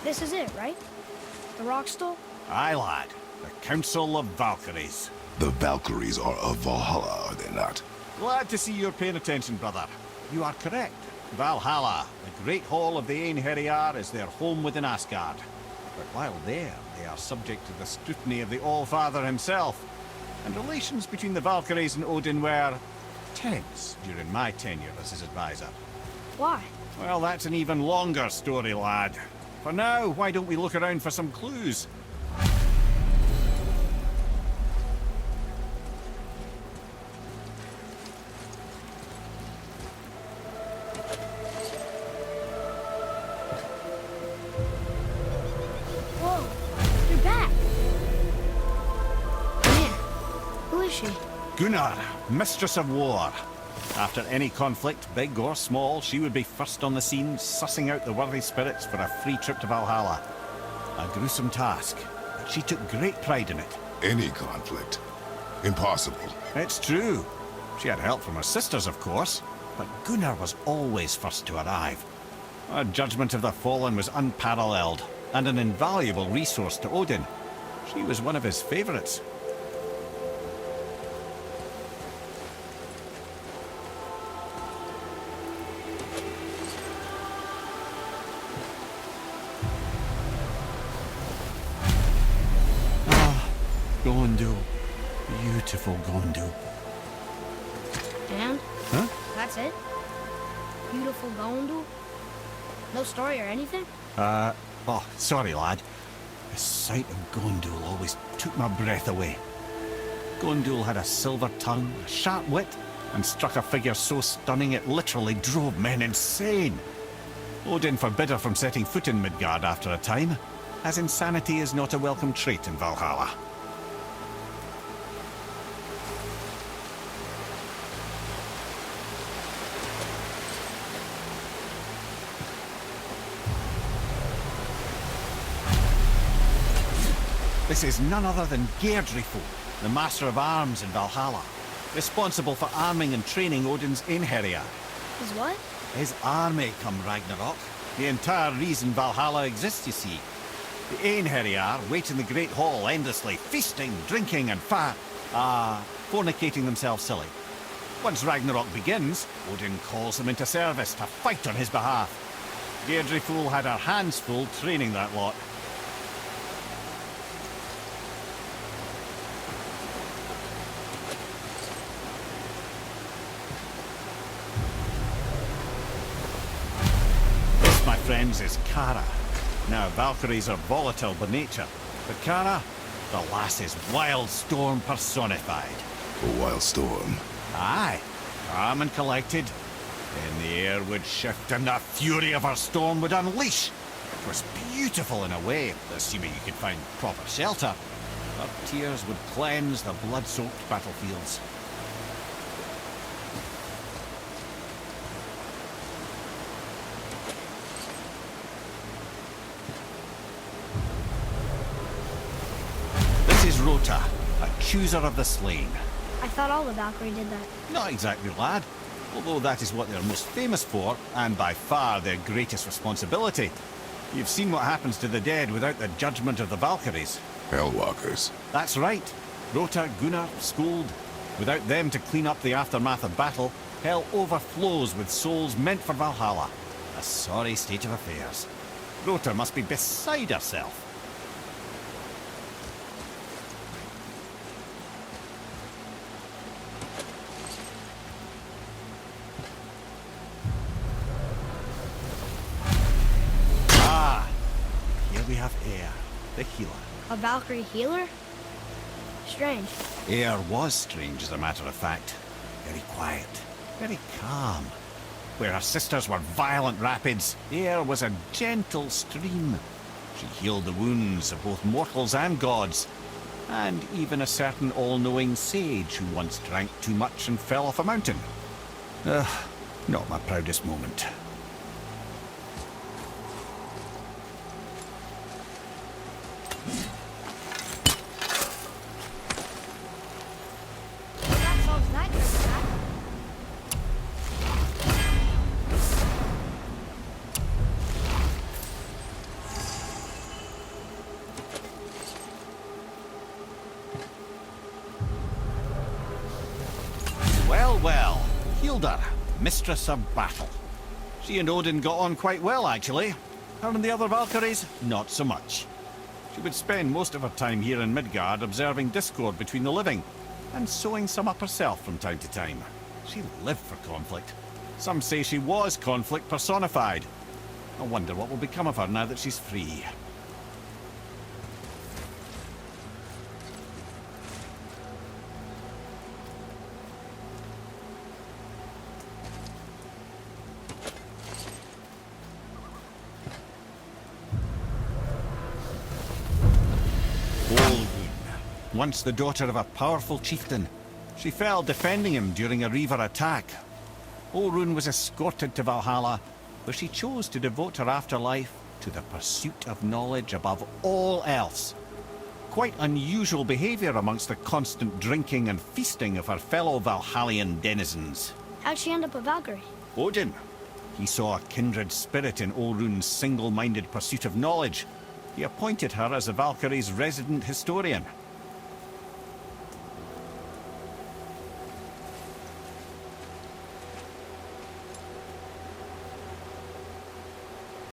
This is it, right? The Rockstall? Aye, lad. The Council of Valkyries. The Valkyries are of Valhalla, are they not? Glad to see you're paying attention, brother. You are correct. Valhalla, the great hall of the Einherjar, is their home within Asgard. But while there, they are subject to the scrutiny of the All-Father himself. And relations between the Valkyries and Odin were tense during my tenure as his advisor. Why? Well, that's an even longer story, lad. For now, why don't we look around for some clues? Whoa, you're back. Man, who is she? Gunnar, Mistress of War. After any conflict, big or small, she would be first on the scene, sussing out the worthy spirits for a free trip to Valhalla. A gruesome task, but she took great pride in it. Any conflict? Impossible. It's true. She had help from her sisters, of course, but Gunnar was always first to arrive. Her judgment of the fallen was unparalleled, and an invaluable resource to Odin. She was one of his favorites. Gondul. Beautiful Gondul. And? Huh? That's it? Beautiful Gondul? No story or anything? Oh, sorry, lad. The sight of Gondul always took my breath away. Gondul had a silver tongue, a sharp wit, and struck a figure so stunning it literally drove men insane. Odin forbid her from setting foot in Midgard after a time, as insanity is not a welcome trait in Valhalla. This is none other than Geirdriful, the Master of Arms in Valhalla, responsible for arming and training Odin's Einherjar. Is what? His army come Ragnarok. The entire reason Valhalla exists, you see. The Einherjar wait in the Great Hall endlessly, feasting, drinking, and fornicating themselves silly. Once Ragnarok begins, Odin calls them into service to fight on his behalf. Geirdriful had her hands full training that lot. My friends, is Kara. Now, Valkyries are volatile by nature, but Kara, the lass is wild storm personified. A wild storm. Aye, calm and collected. Then the air would shift and the fury of her storm would unleash. It was beautiful in a way, assuming you could find proper shelter. Her tears would cleanse the blood-soaked battlefields. This is Rota, accuser of the slain. I thought all the Valkyrie did that. Not exactly, lad. Although that is what they're most famous for, and by far their greatest responsibility. You've seen what happens to the dead without the judgment of the Valkyries. Hellwalkers. That's right. Rota, Gunnar, Skuld. Without them to clean up the aftermath of battle, hell overflows with souls meant for Valhalla. A sorry state of affairs. Rota must be beside herself. Here we have Eir, the healer. A Valkyrie healer? Strange. Eir was strange, as a matter of fact. Very quiet, very calm. Where her sisters were violent rapids, Eir was a gentle stream. She healed the wounds of both mortals and gods, and even a certain all-knowing sage who once drank too much and fell off a mountain. Not my proudest moment. That solves that trick, Pat. Hilda, Mistress of Battle. She and Odin got on quite well, actually. Her and the other Valkyries, not so much. She would spend most of her time here in Midgard observing discord between the living, and sewing some up herself from time to time. She lived for conflict. Some say she was conflict personified. I wonder what will become of her now that she's free. Olgun, once the daughter of a powerful chieftain. She fell defending him during a Reaver attack. Orun was escorted to Valhalla, where she chose to devote her afterlife to the pursuit of knowledge above all else. Quite unusual behavior amongst the constant drinking and feasting of her fellow Valhallian denizens. How'd she end up a Valkyrie? Odin. He saw a kindred spirit in Orun's single-minded pursuit of knowledge. He appointed her as the Valkyrie's resident historian.